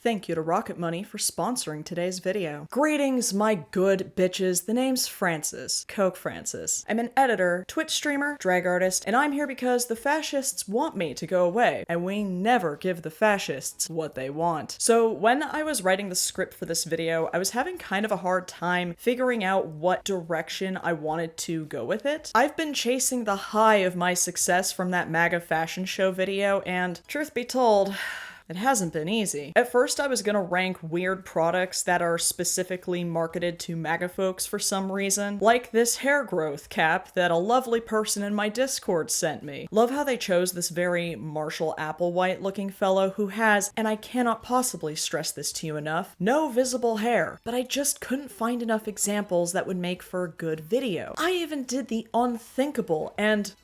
thank you to Rocket Money for sponsoring today's video. Greetings, my good bitches. The name's Francis, CokeFrancis. I'm an editor, Twitch streamer, drag artist, and I'm here because the fascists want me to go away, and we never give the fascists what they want. So when I was writing the script for this video, I was having kind of a hard time figuring out what direction I wanted to go with it. I've been chasing the high of my success from that MAGA fashion show video, and truth be told, it hasn't been easy. At first, I was gonna rank weird products that are specifically marketed to MAGA folks for some reason, like this hair growth cap that a lovely person in my Discord sent me. Love how they chose this very Marshall Applewhite looking fellow who has, and I cannot possibly stress this to you enough, no visible hair, but I just couldn't find enough examples that would make for a good video. I even did the unthinkable and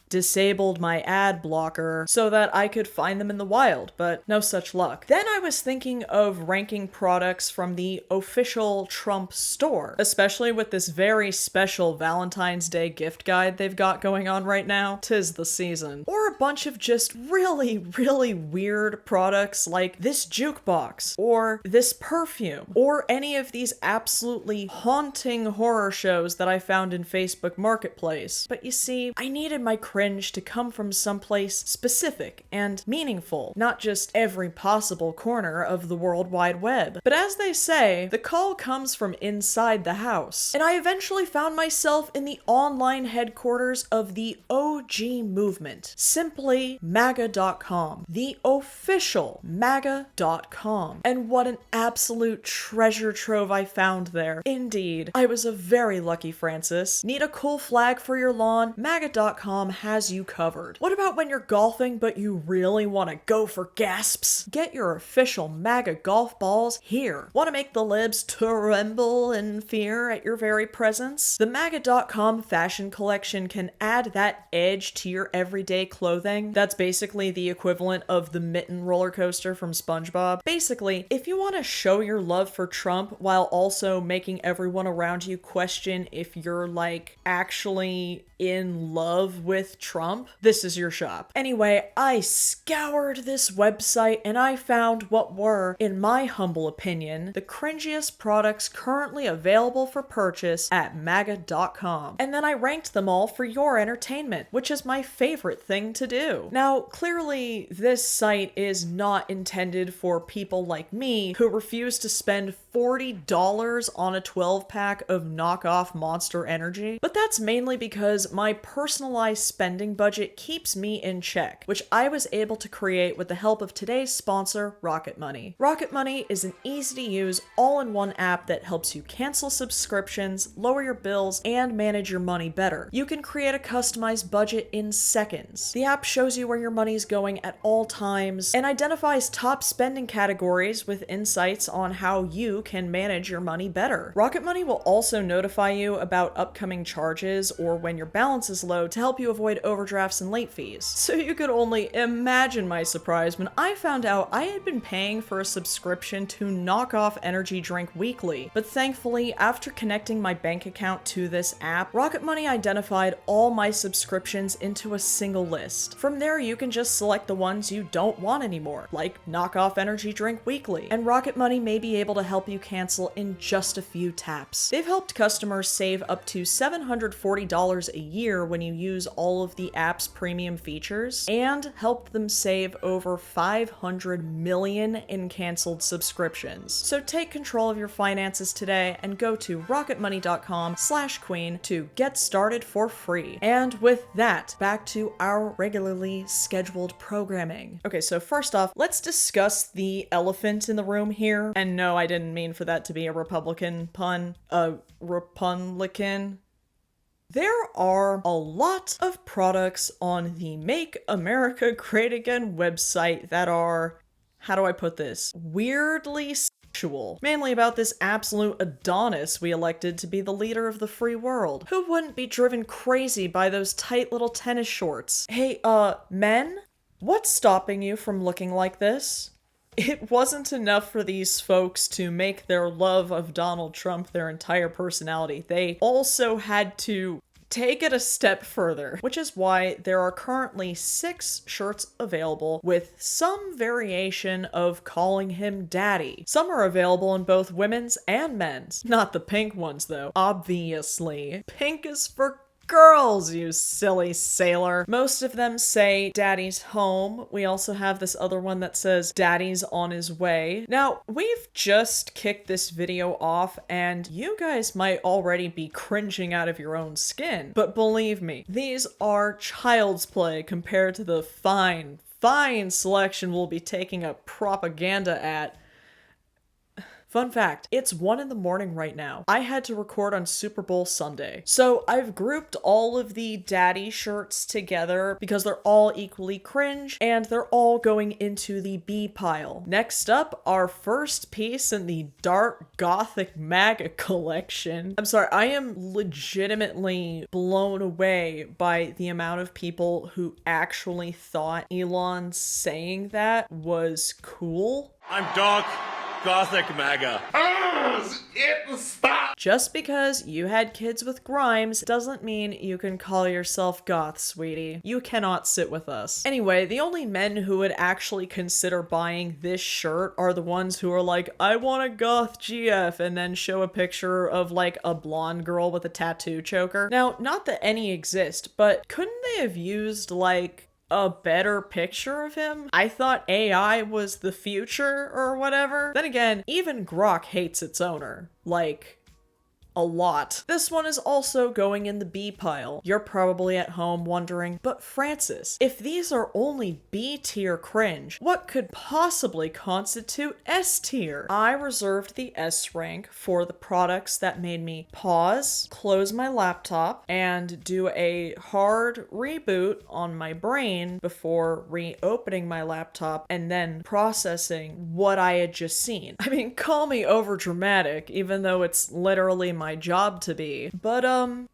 disabled my ad blocker so that I could find them in the wild, but no such luck. Then I was thinking of ranking products from the official Trump store, especially with this very special Valentine's Day gift guide they've got going on right now. 'Tis the season. Or a bunch of just really weird products like this jukebox, or this perfume, or any of these absolutely haunting horror shows that I found in Facebook Marketplace. But you see, I needed my cringe to come from someplace specific and meaningful, not just every possible corner of the World Wide Web. But as they say, the call comes from inside the house. And I eventually found myself in the online headquarters of the OG movement, simply MAGA.com, the official MAGA.com. And what an absolute treasure trove I found there. Indeed, I was a very lucky Francis. Need a cool flag for your lawn? MAGA.com has you covered. What about when you're golfing but you really want to go for gasps? Get your official MAGA golf balls here. Want to make the libs tremble in fear at your very presence? The MAGA.com fashion collection can add that edge to your everyday clothing. That's basically the equivalent of the mitten roller coaster from SpongeBob. Basically, if you want to show your love for Trump while also making everyone around you question if you're like actually in love with Trump, this is your shop. Anyway, I scoured this website and I found what were, in my humble opinion, the cringiest products currently available for purchase at MAGA.com. And then I ranked them all for your entertainment, which is my favorite thing to do. Now, clearly, this site is not intended for people like me who refuse to spend $40 on a 12-pack of knockoff Monster Energy, but that's mainly because my personalized spending budget keeps me in check, which I was able to create with the help of today's sponsor, Rocket Money. Rocket Money is an easy-to-use, all-in-one app that helps you cancel subscriptions, lower your bills, and manage your money better. You can create a customized budget in seconds. The app shows you where your money's going at all times and identifies top spending categories with insights on how you can manage your money better. Rocket Money will also notify you about upcoming charges or when your balance is low to help you avoid overdrafts and late fees. So you could only imagine my surprise when I found out I had been paying for a subscription to Knockoff Energy Drink Weekly. But thankfully, after connecting my bank account to this app, Rocket Money identified all my subscriptions into a single list. From there, you can just select the ones you don't want anymore, like Knockoff Energy Drink Weekly, and Rocket Money may be able to help you cancel in just a few taps. They've helped customers save up to $740 a year when you use all of the app's premium features, and helped them save over 500 million in canceled subscriptions. So take control of your finances today and go to rocketmoney.com/queen to get started for free. And with that, back to our regularly scheduled programming. Okay, so first off, let's discuss the elephant in the room here. And no, I didn't mean for that to be a Republican pun. A Republican. There are a lot of products on the Make America Great Again website that are, how do I put this, weirdly sexual. Mainly about this absolute Adonis we elected to be the leader of the free world. Who wouldn't be driven crazy by those tight little tennis shorts? Hey, men? What's stopping you from looking like this? It wasn't enough for these folks to make their love of Donald Trump their entire personality. They also had to take it a step further, which is why there are currently 6 shirts available with some variation of calling him daddy. Some are available in both women's and men's. Not the pink ones though, obviously. Pink is for girls, you silly sailor. Most of them say daddy's home. We also have this other one that says daddy's on his way. Now, we've just kicked this video off and you guys might already be cringing out of your own skin. But believe me, these are child's play compared to the fine selection we'll be taking a propaganda at. Fun fact, it's 1 in the morning right now. I had to record on Super Bowl Sunday. So I've grouped all of the daddy shirts together because they're all equally cringe and they're all going into the B pile. Next up, our first piece in the dark gothic MAGA collection. I'm sorry, I am legitimately blown away by the amount of people who actually thought Elon saying that was cool. I'm dark gothic MAGA. Stop! Just because you had kids with Grimes doesn't mean you can call yourself goth, sweetie. You cannot sit with us. Anyway, the only men who would actually consider buying this shirt are the ones who are like, I want a goth GF, and then show a picture of like a blonde girl with a tattoo choker. Now, not that any exist, but couldn't they have used like a better picture of him? I thought AI was the future or whatever. Then again, even Grok hates its owner. Like, a lot. This one is also going in the B pile. You're probably at home wondering, but Francis, if these are only B tier cringe, what could possibly constitute S tier? I reserved the S rank for the products that made me pause, close my laptop, and do a hard reboot on my brain before reopening my laptop and then processing what I had just seen. I mean, call me overdramatic, even though it's literally my job to be. But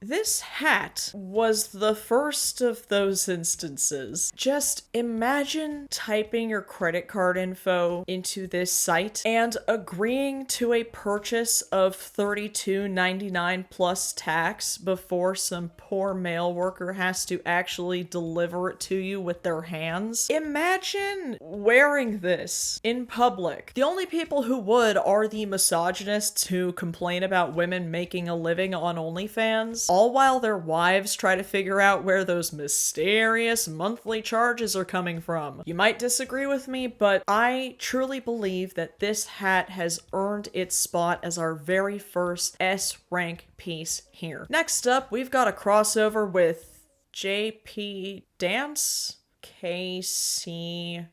this hat was the first of those instances. Just imagine typing your credit card info into this site and agreeing to a purchase of $32.99 plus tax before some poor mail worker has to actually deliver it to you with their hands. Imagine wearing this in public. The only people who would are the misogynists who complain about women making a living on OnlyFans, all while their wives try to figure out where those mysterious monthly charges are coming from. You might disagree with me, but I truly believe that this hat has earned its spot as our very first S rank piece here. Next up, we've got a crossover with JP Dance, KC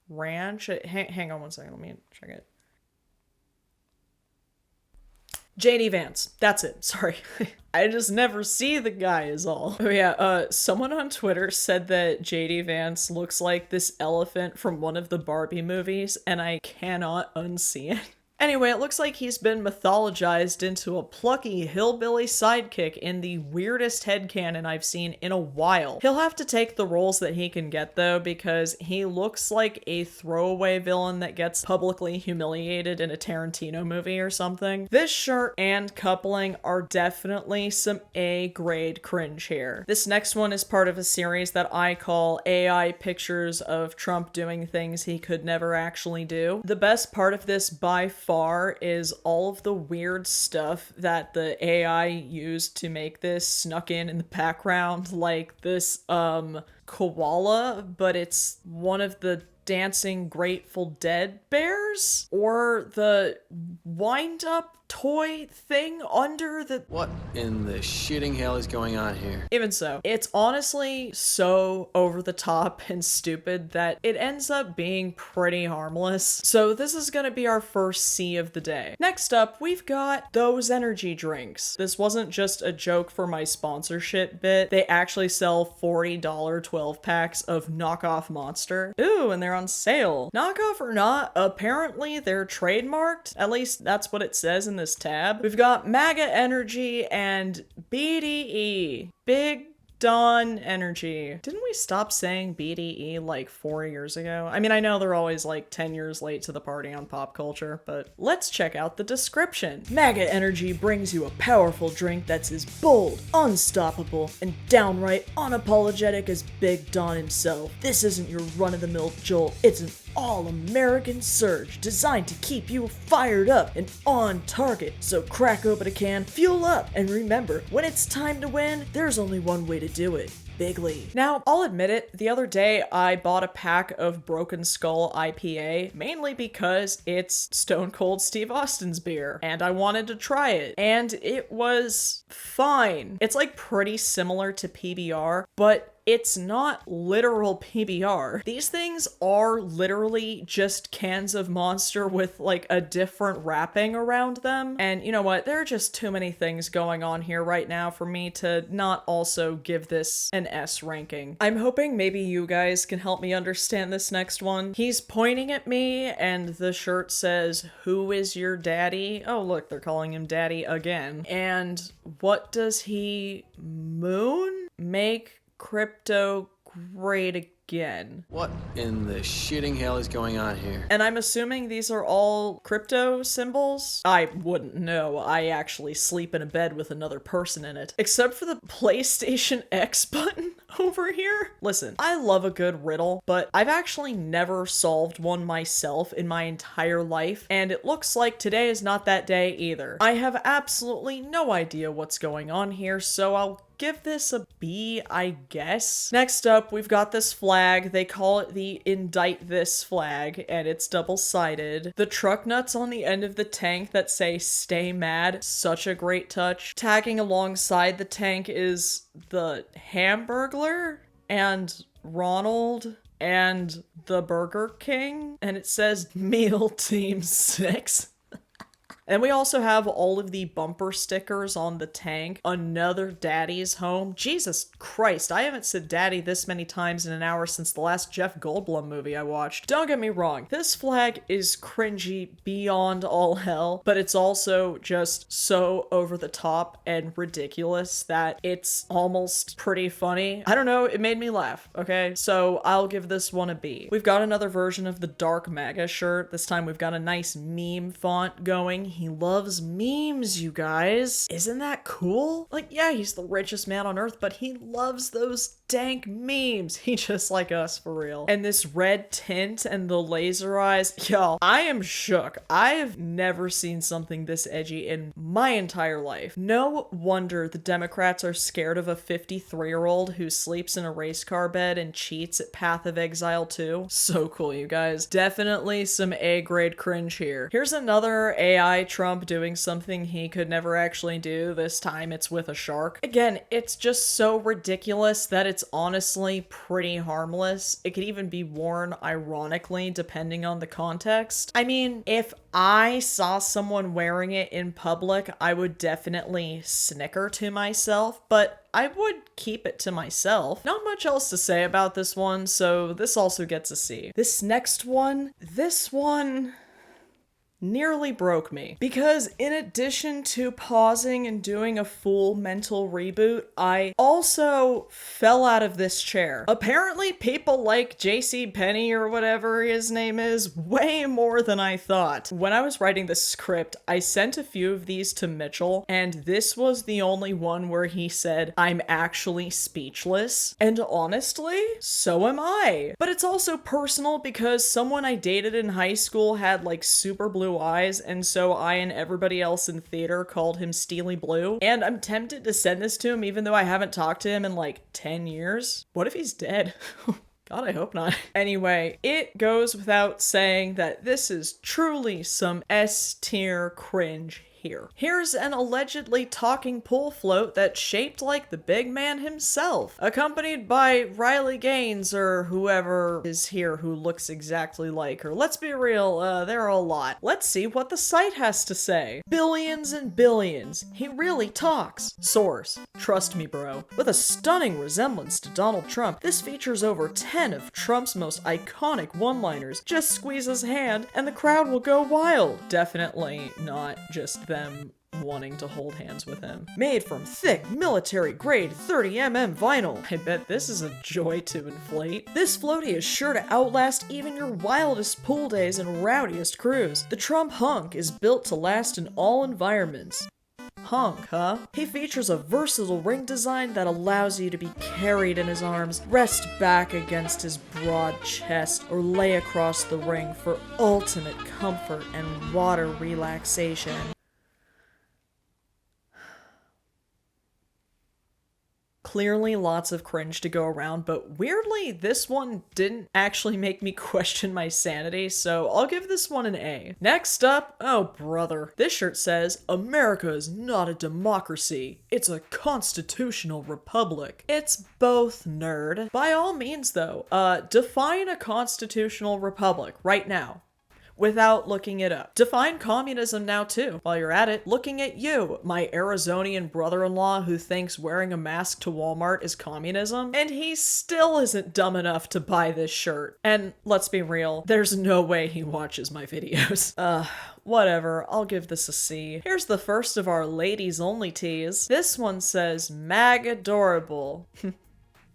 Ranch. Hang on one second, let me check it. JD Vance. That's it. Sorry. I just never see the guy is all. Oh yeah, someone on Twitter said that JD Vance looks like this elephant from one of the Barbie movies, and I cannot unsee it. Anyway, it looks like he's been mythologized into a plucky hillbilly sidekick in the weirdest headcanon I've seen in a while. He'll have to take the roles that he can get though, because he looks like a throwaway villain that gets publicly humiliated in a Tarantino movie or something. This shirt and coupling are definitely some A-grade cringe here. This next one is part of a series that I call AI pictures of Trump doing things he could never actually do. The best part of this by far is all of the weird stuff that the AI used to make this snuck in the background, like this koala, but it's one of the dancing Grateful Dead bears, or the wind-up toy thing under the— What in the shitting hell is going on here? Even so, it's honestly so over the top and stupid that it ends up being pretty harmless. So this is gonna be our first C of the day. Next up, we've got those energy drinks. This wasn't just a joke for my sponsorship bit. They actually sell $40 12 packs of knockoff Monster. Ooh, and they're on sale. Knockoff or not, apparently they're trademarked. At least that's what it says in this tab. We've got MAGA Energy and BDE. Big Dawn energy. Didn't we stop saying BDE like 4 years ago? I mean, I know they're always like 10 years late to the party on pop culture, but let's check out the description. MAGA energy brings you a powerful drink that's as bold, unstoppable, and downright unapologetic as Big Don himself. This isn't your run-of-the-mill jolt, it's an all-American surge designed to keep you fired up and on target. So crack open a can, fuel up, and remember, when it's time to win, there's only one way to do it. Bigly. Now, I'll admit it, the other day I bought a pack of Broken Skull IPA, mainly because it's Stone Cold Steve Austin's beer, and I wanted to try it, and it was fine. It's like pretty similar to PBR, but it's not literal PBR. These things are literally just cans of Monster with like a different wrapping around them. And you know what? There are just too many things going on here right now for me to not also give this an S ranking. I'm hoping maybe you guys can help me understand this next one. He's pointing at me and the shirt says, "Who is your daddy?" Oh, look, they're calling him daddy again. And what does he moon? Make crypto great again. What in the shitting hell is going on here? And I'm assuming these are all crypto symbols? I wouldn't know. I actually sleep in a bed with another person in it. Except for the PlayStation X button over here. Listen, I love a good riddle, but I've actually never solved one myself in my entire life, and it looks like today is not that day either. I have absolutely no idea what's going on here, so I'll give this a B, I guess. Next up, we've got this flag. They call it the Indict This flag, and it's double-sided. The truck nuts on the end of the tank that say "Stay Mad," such a great touch. Tagging alongside the tank is the Hamburglar and Ronald and the Burger King, and it says Meal Team 6. And we also have all of the bumper stickers on the tank. Another daddy's home. Jesus Christ, I haven't said daddy this many times in an hour since the last Jeff Goldblum movie I watched. Don't get me wrong, this flag is cringy beyond all hell, but it's also just so over the top and ridiculous that it's almost pretty funny. I don't know, it made me laugh, okay? So I'll give this one a B. We've got another version of the dark MAGA shirt. This time we've got a nice meme font going. He loves memes, you guys. Isn't that cool? Like, yeah, he's the richest man on earth, but he loves those dank memes. He just like us, for real. And this red tint and the laser eyes, y'all, I am shook. I have never seen something this edgy in my entire life. No wonder the Democrats are scared of a 53-year-old who sleeps in a race car bed and cheats at Path of Exile 2. So cool, you guys. Definitely some A-grade cringe here. Here's another AI Trump doing something he could never actually do. This time it's with a shark. Again, it's just so ridiculous that it's honestly pretty harmless. It could even be worn ironically depending on the context. I mean, if I saw someone wearing it in public, I would definitely snicker to myself, but I would keep it to myself. Not much else to say about this one, so this also gets a C. This next one, this one nearly broke me. Because in addition to pausing and doing a full mental reboot, I also fell out of this chair. Apparently people like JCPenney or whatever his name is way more than I thought. When I was writing the script, I sent a few of these to Mitchell, and this was the only one where he said, "I'm actually speechless." And honestly, so am I. But it's also personal because someone I dated in high school had like super blue eyes, and so I and everybody else in theater called him Steely Blue. And I'm tempted to send this to him even though I haven't talked to him in like 10 years. What if he's dead? God, I hope not. Anyway, it goes without saying that this is truly some S-tier cringe here. Here's an allegedly talking pool float that's shaped like the big man himself, accompanied by Riley Gaines or whoever is here who looks exactly like her. Let's be real, there are a lot. Let's see what the site has to say. Billions and billions. He really talks. Source. Trust me, bro. With a stunning resemblance to Donald Trump, this features over 10 of Trump's most iconic one-liners. Just squeeze his hand and the crowd will go wild. Definitely not just them wanting to hold hands with him. Made from thick, military-grade 30mm vinyl. I bet this is a joy to inflate. This floaty is sure to outlast even your wildest pool days and rowdiest crews. The Trump hunk is built to last in all environments. Hunk, huh? He features a versatile ring design that allows you to be carried in his arms, rest back against his broad chest, or lay across the ring for ultimate comfort and water relaxation. Clearly lots of cringe to go around, but weirdly, this one didn't actually make me question my sanity, so I'll give this one an A. Next up, oh brother, this shirt says, America is not a democracy, it's a constitutional republic. It's both, nerd. By all means though, define a constitutional republic right now, without looking it up. Define communism now too. While you're at it, looking at you, my Arizonian brother-in-law who thinks wearing a mask to Walmart is communism, and he still isn't dumb enough to buy this shirt. And let's be real, there's no way he watches my videos. Whatever, I'll give this a C. Here's the first of our ladies only tees. This one says, MAGA adorable.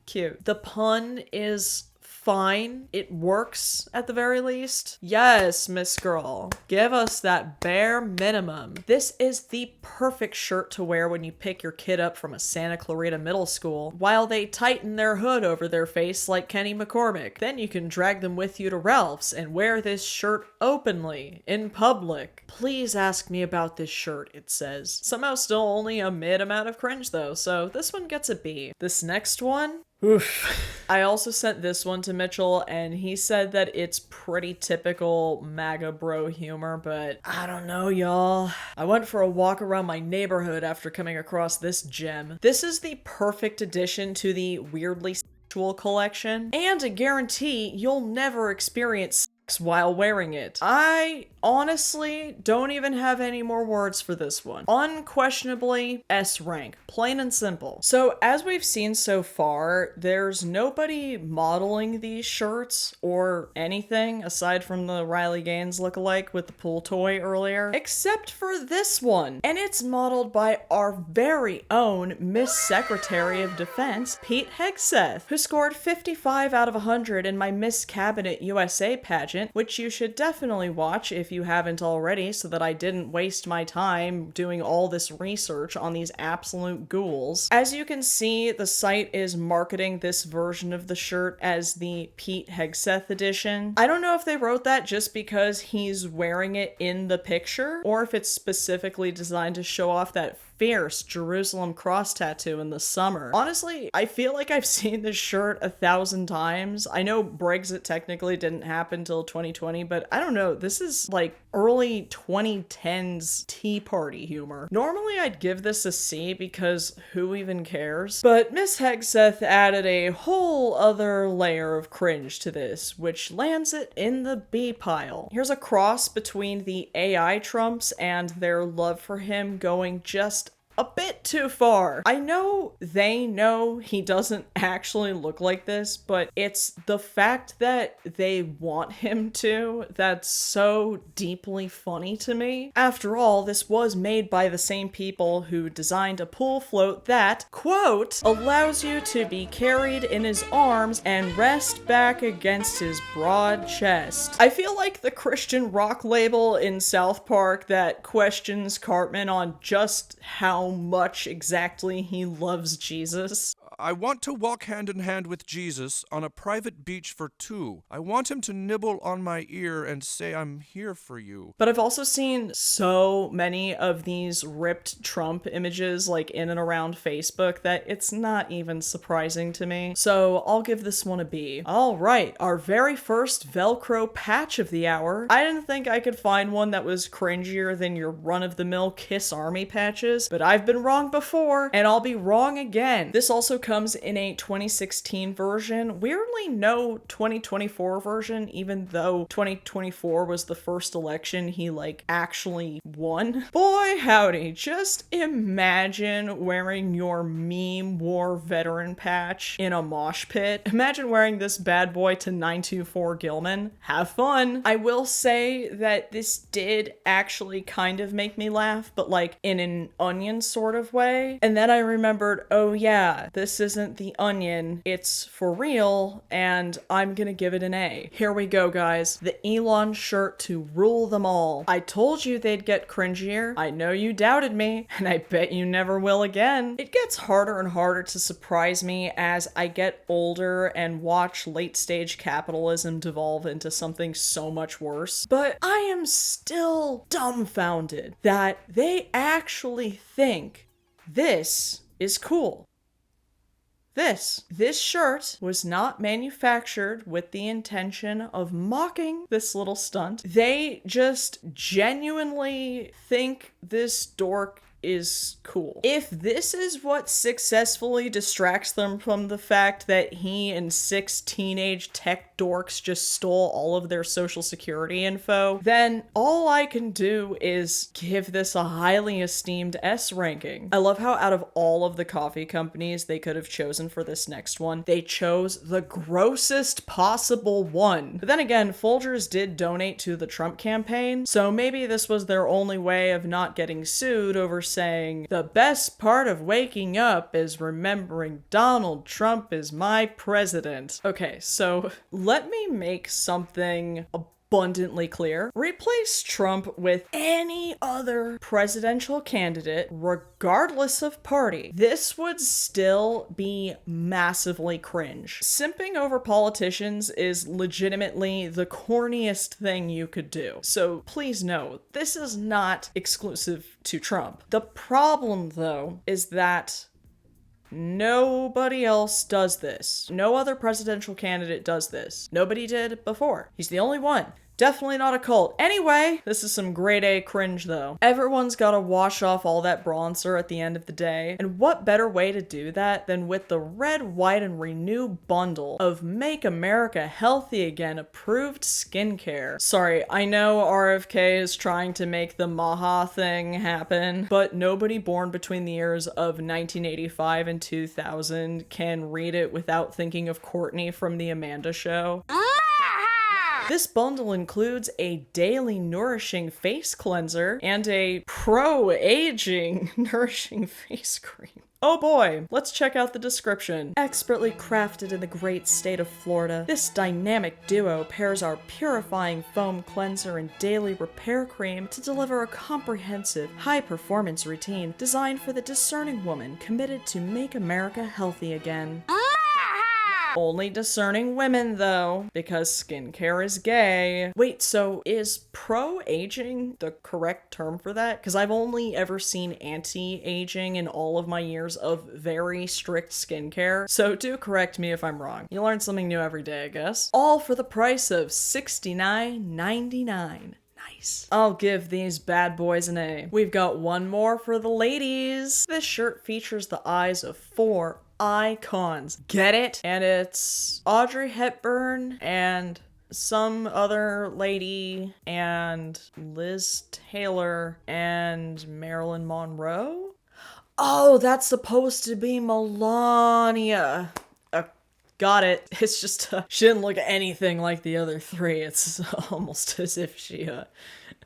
Cute. The pun is fine. It works at the very least. Yes, Miss Girl. Give us that bare minimum. This is the perfect shirt to wear when you pick your kid up from a Santa Clarita middle school while they tighten their hood over their face like Kenny McCormick. Then you can drag them with you to Ralph's and wear this shirt openly in public. Please ask me about this shirt, it says. Somehow still only a mid amount of cringe though, so this one gets a B. This next one, oof. I also sent this one to Mitchell and he said that it's pretty typical MAGA bro humor, but I don't know, y'all. I went for a walk around my neighborhood after coming across this gem. This is the perfect addition to the weirdly sexual collection, and a guarantee you'll never experience sex while wearing it. I honestly don't even have any more words for this one. Unquestionably S rank, plain and simple. So as we've seen so far, there's nobody modeling these shirts or anything aside from the Riley Gaines lookalike with the pool toy earlier, except for this one. And it's modeled by our very own Miss Secretary of Defense, Pete Hegseth, who scored 55 out of 100 in my Miss Cabinet USA pageant, which you should definitely watch if you haven't already, so that I didn't waste my time doing all this research on these absolute ghouls. As you can see, the site is marketing this version of the shirt as the Pete Hegseth edition. I don't know if they wrote that just because he's wearing it in the picture, or if it's specifically designed to show off that fierce Jerusalem cross tattoo in the summer. Honestly, I feel like I've seen this shirt 1,000 times. I know Brexit technically didn't happen till 2020, but I don't know, this is like early 2010s Tea Party humor. Normally I'd give this a C because who even cares? But Miss Hegseth added a whole other layer of cringe to this, which lands it in the B pile. Here's a cross between the AI Trumps and their love for him going just a bit too far. I know they know he doesn't actually look like this, but it's the fact that they want him to that's so deeply funny to me. After all, this was made by the same people who designed a pool float that, quote, allows you to be carried in his arms and rest back against his broad chest. I feel like the Christian rock label in South Park that questions Cartman on just how much exactly he loves Jesus. I want to walk hand in hand with Jesus on a private beach for two. I want him to nibble on my ear and say, I'm here for you. But I've also seen so many of these ripped Trump images like in and around Facebook that it's not even surprising to me. So I'll give this one a B. All right, our very first Velcro patch of the hour. I didn't think I could find one that was cringier than your run-of-the-mill Kiss Army patches, but I've been wrong before, and I'll be wrong again. This also comes in a 2016 version. Weirdly, no 2024 version, even though 2024 was the first election he, like, actually won. Boy, howdy, just imagine wearing your meme war veteran patch in a mosh pit. Imagine wearing this bad boy to 924 Gilman. Have fun. I will say that this did actually kind of make me laugh, but like in an Onion sort of way. And then I remembered, oh yeah, this isn't the Onion, it's for real, and I'm gonna give it an A. Here we go, guys. The Elon shirt to rule them all. I told you they'd get cringier. I know you doubted me, and I bet you never will again. It gets harder and harder to surprise me as I get older and watch late-stage capitalism devolve into something so much worse. But I am still dumbfounded that they actually think this is cool. This shirt was not manufactured with the intention of mocking this little stunt. They just genuinely think this dork is cool. If this is what successfully distracts them from the fact that he and 6 teenage tech dorks just stole all of their social security info, then all I can do is give this a highly esteemed S ranking. I love how out of all of the coffee companies they could have chosen for this next one, they chose the grossest possible one. But then again, Folgers did donate to the Trump campaign, so maybe this was their only way of not getting sued over saying, the best part of waking up is remembering Donald Trump is my president. Okay, so let me make something abundantly clear. Replace Trump with any other presidential candidate, regardless of party. This would still be massively cringe. Simping over politicians is legitimately the corniest thing you could do. So please know, this is not exclusive to Trump. The problem, though, is that nobody else does this. No other presidential candidate does this. Nobody did before. He's the only one. Definitely not a cult. Anyway, this is some grade A cringe though. Everyone's gotta wash off all that bronzer at the end of the day. And what better way to do that than with the red, white, and renew bundle of Make America Healthy Again approved skincare. Sorry, I know RFK is trying to make the Maha thing happen, but nobody born between the years of 1985 and 2000 can read it without thinking of Courtney from The Amanda Show. This bundle includes a daily nourishing face cleanser and a pro-aging nourishing face cream. Oh boy, let's check out the description. Expertly crafted in the great state of Florida, this dynamic duo pairs our purifying foam cleanser and daily repair cream to deliver a comprehensive, high-performance routine designed for the discerning woman committed to make America healthy again. Only discerning women, though, because skincare is gay. Wait, so is pro-aging the correct term for that? Because I've only ever seen anti-aging in all of my years of very strict skincare, so do correct me if I'm wrong. You learn something new every day, I guess. All for the price of $69.99. Nice. I'll give these bad boys an A. We've got one more for the ladies. This shirt features the eyes of 4 icons. Get it? And it's Audrey Hepburn and some other lady and Liz Taylor and Marilyn Monroe? Oh, that's supposed to be Melania. Got it. It's just, she didn't look anything like the other 3. It's almost as if she,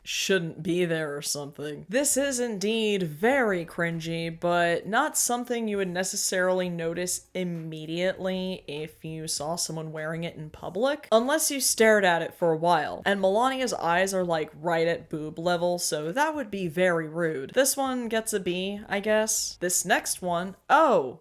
shouldn't be there or something. This is indeed very cringy, but not something you would necessarily notice immediately if you saw someone wearing it in public, unless you stared at it for a while. And Melania's eyes are like right at boob level, so that would be very rude. This one gets a B, I guess. This next one, oh!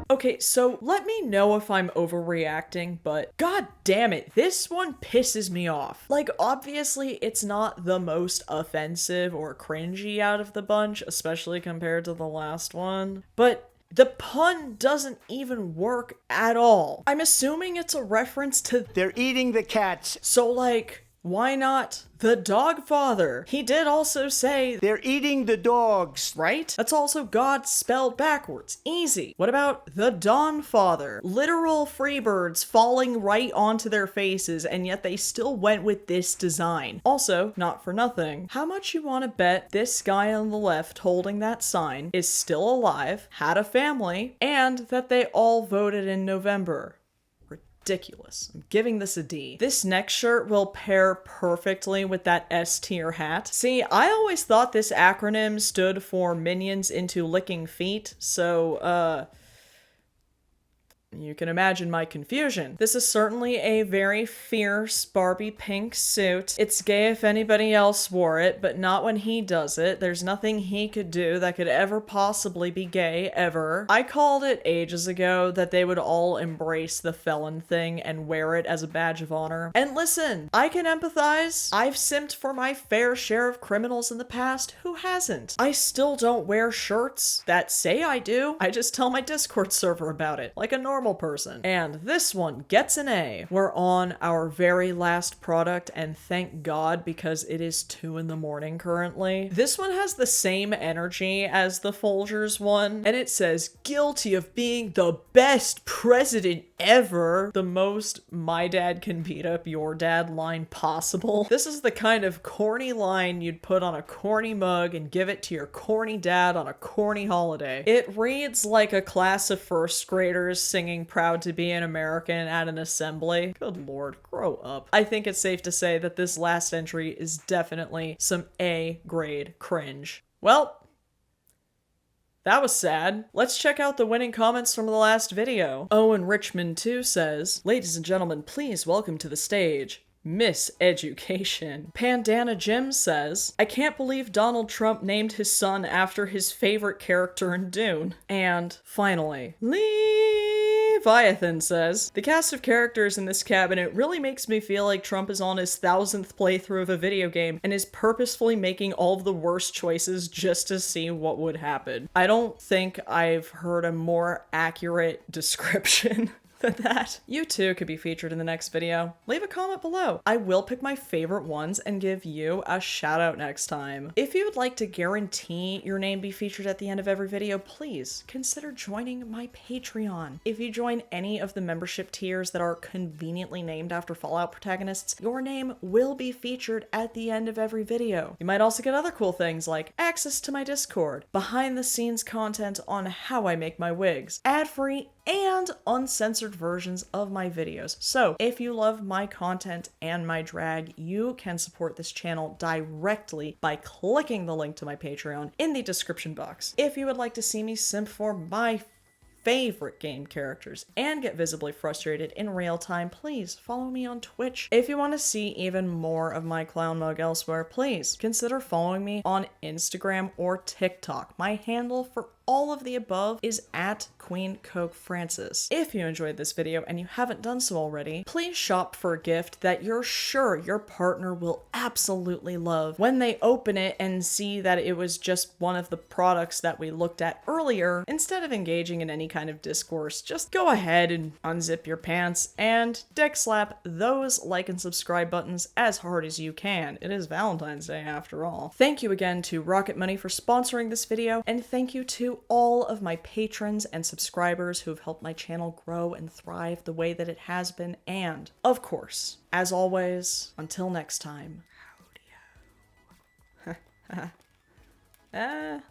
Okay, so let me know if I'm overreacting, but god damn it, this one pisses me off. Like, obviously, it's not the most offensive or cringy out of the bunch, especially compared to the last one, but the pun doesn't even work at all. I'm assuming it's a reference to they're eating the cats. So, like, Why not the dog father? He did also say, They're eating the dogs. right? That's also God spelled backwards. Easy. What about the Dawn Father? Literal freebirds falling right onto their faces, and yet they still went with this design. Also, not for nothing, how much you want to bet this guy on the left holding that sign is still alive, had a family, and that they all voted in November? Ridiculous. I'm giving this a D. This next shirt will pair perfectly with that S tier hat. See, I always thought this acronym stood for Minions into Licking Feet, so, you can imagine my confusion. This is certainly a very fierce Barbie pink suit. It's gay if anybody else wore it, but not when he does it. There's nothing he could do that could ever possibly be gay, ever. I called it ages ago that they would all embrace the felon thing and wear it as a badge of honor. And listen, I can empathize. I've simped for my fair share of criminals in the past. Who hasn't? I still don't wear shirts that say I do. I just tell my Discord server about it, like a normal person. And this one gets an A. We're on our very last product, and thank God, because it is 2 a.m. currently. This one has the same energy as the Folgers one, and it says, guilty of being the best president ever. The most my dad can beat up your dad line possible. This is the kind of corny line you'd put on a corny mug and give it to your corny dad on a corny holiday. It reads like a class of first graders singing Proud to Be an American at an assembly. Good lord, grow up. I think it's safe to say that this last entry is definitely some A grade cringe. Well, that was sad. Let's check out the winning comments from the last video. Owen Richmond 2 says, ladies and gentlemen, please welcome to the stage Miss Education. Pandana Jim says, I can't believe Donald Trump named his son after his favorite character in Dune. And finally, Leviathan says, the cast of characters in this cabinet really makes me feel like Trump is on his 1000th playthrough of a video game and is purposefully making all of the worst choices just to see what would happen. I don't think I've heard a more accurate description than that. You too could be featured in the next video. Leave a comment below. I will pick my favorite ones and give you a shout out next time. If you would like to guarantee your name be featured at the end of every video, please consider joining my Patreon. If you join any of the membership tiers that are conveniently named after Fallout protagonists, your name will be featured at the end of every video. You might also get other cool things like access to my Discord, behind the scenes content on how I make my wigs, ad-free and uncensored versions of my videos. So if you love my content and my drag, you can support this channel directly by clicking the link to my Patreon in the description box. If you would like to see me simp for my favorite game characters and get visibly frustrated in real time, please follow me on Twitch. If you want to see even more of my clown mug elsewhere, please consider following me on Instagram or TikTok. My handle for all of the above is at QueenCokeFrancis. If you enjoyed this video and you haven't done so already, please shop for a gift that you're sure your partner will absolutely love. When they open it and see that it was just one of the products that we looked at earlier, instead of engaging in any kind of discourse, just go ahead and unzip your pants and dick slap those like and subscribe buttons as hard as you can. It is Valentine's Day after all. Thank you again to Rocket Money for sponsoring this video, and thank you to all of my patrons and subscribers who have helped my channel grow and thrive the way that it has been. And, of course, as always, until next time, howdy-ho.